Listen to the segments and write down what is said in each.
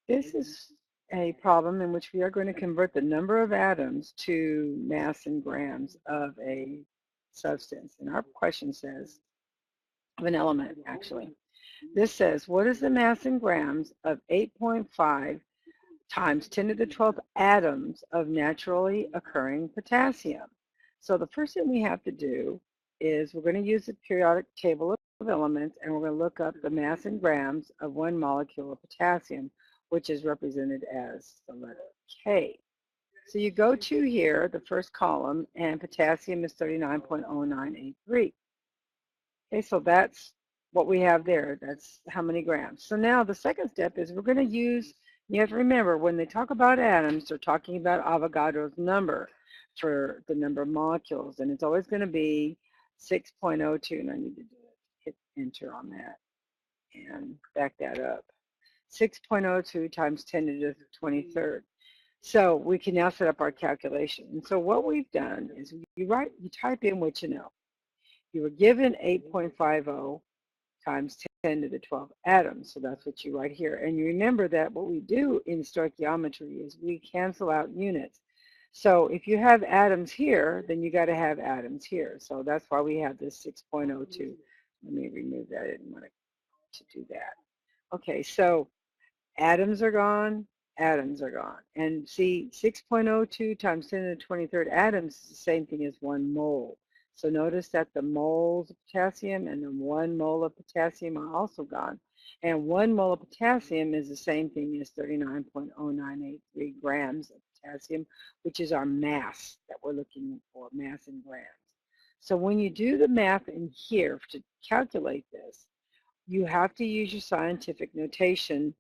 This is a problem in which we are going to convert the number of atoms to mass in grams of a substance. And our question says, of an element actually. This says, what is the mass in grams of 8.5 times 10 to the 12th atoms of naturally occurring potassium? So the first thing we have to do is we're going to use the periodic table of elements, and we're going to look up the mass in grams of one molecule of potassium, which is represented as the letter K. So you go to here, the first column, and potassium is 39.0983. Okay, so that's what we have there. That's how many grams. So now the second step is we're going to use, you have to remember, when they talk about atoms, they're talking about Avogadro's number for the number of molecules, and it's always going to be 6.02, and I need to hit enter on that and back that up. 6.02 times 10 to the 23rd. So we can now set up our calculation. And so what we've done is you type in what you know. You were given 8.50 times 10 to the 12 atoms. So that's what you write here. And you remember that what we do in stoichiometry is we cancel out units. So if you have atoms here, then you got to have atoms here. So that's why we have this 6.02. Let me remove that. I didn't want to do that. Okay, so atoms are gone, atoms are gone. And see, 6.02 times 10 to the 23rd atoms is the same thing as 1 mole. So notice that the moles of potassium and the 1 mole of potassium are also gone. And 1 mole of potassium is the same thing as 39.0983 grams of potassium, which is our mass that we're looking for, mass in grams. So when you do the math in here to calculate this, you have to use your scientific notation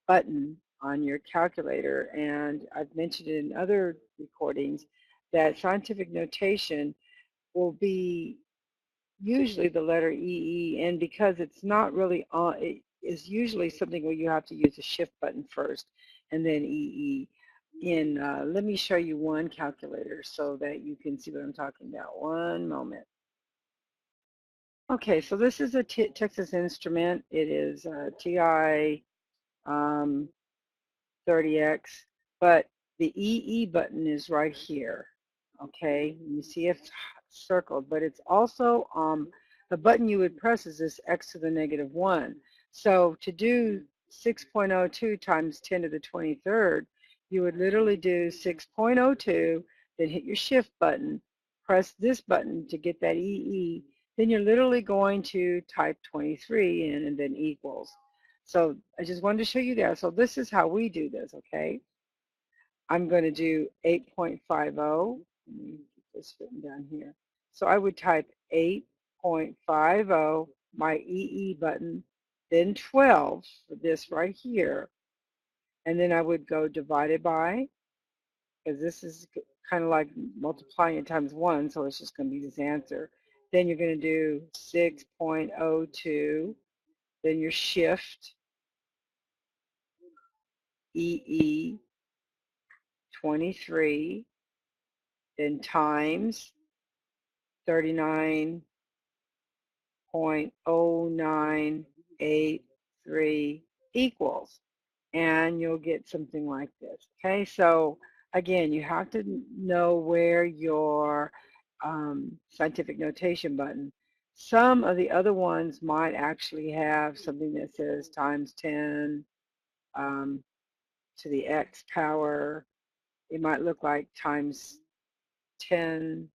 button on your calculator. And I've mentioned it in other recordings that scientific notation will be usually the letter EE, and because it's not really on, it is usually something where you have to use the shift button first and then EE. Let me show you one calculator so that you can see what I'm talking about. One moment. Okay, so this is a Texas Instrument. It is TI 30X, but the EE button is right here. Okay, you see it's circled, but it's also the button you would press is this X to the -1. So to do 6.02 times 10 to the 23rd, you would literally do 6.02, then hit your shift button, press this button to get that EE, then you're literally going to type 23 in and then equals. So I just wanted to show you that. So this is how we do this, okay? I'm going to do 8.50. Let me get this written down here. So I would type 8.50, my EE button, then 12 for this right here. And then I would go divided by, because this is kind of like multiplying it times 1, so it's just going to be this answer. Then you're going to do 6.02, then your shift, EE 23, then times 39.0983 equals, and you'll get something like this. Okay, so again, you have to know where your scientific notation button. Some of the other ones might actually have something that says times 10 to the X power. It might look like times 10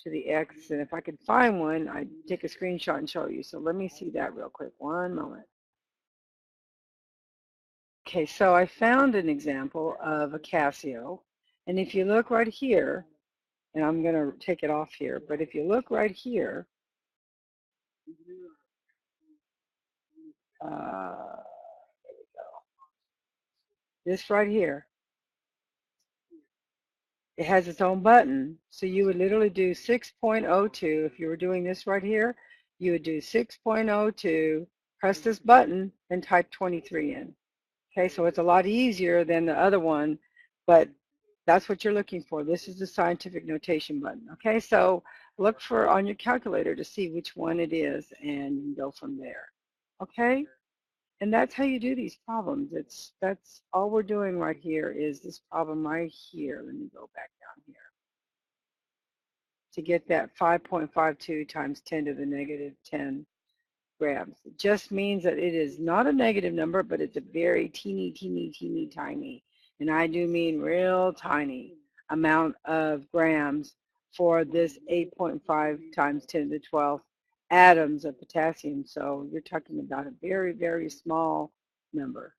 to the X, and if I could find one, I'd take a screenshot and show you. So let me see that real quick. One moment. Okay, so I found an example of a Casio, and if you look right here, and I'm going to take it off here, but if you look right here, there we go. This right here, it has its own button. So you would literally do 6.02. If you were doing this right here, you would do 6.02, press this button, and type 23 in. Okay, so it's a lot easier than the other one, but that's what you're looking for. This is the scientific notation button. Okay, so look for on your calculator to see which one it is, and you can go from there. Okay, And that's how you do these problems. That's all we're doing right here is this problem right here. Let me go back down here to get that 5.52 times 10 to the negative 10 grams. It just means that it is not a negative number, but it's a very teeny, teeny, teeny, tiny, and I do mean real tiny amount of grams for this 8.5 times 10 to the 12 atoms of potassium. So you're talking about a very, very small number.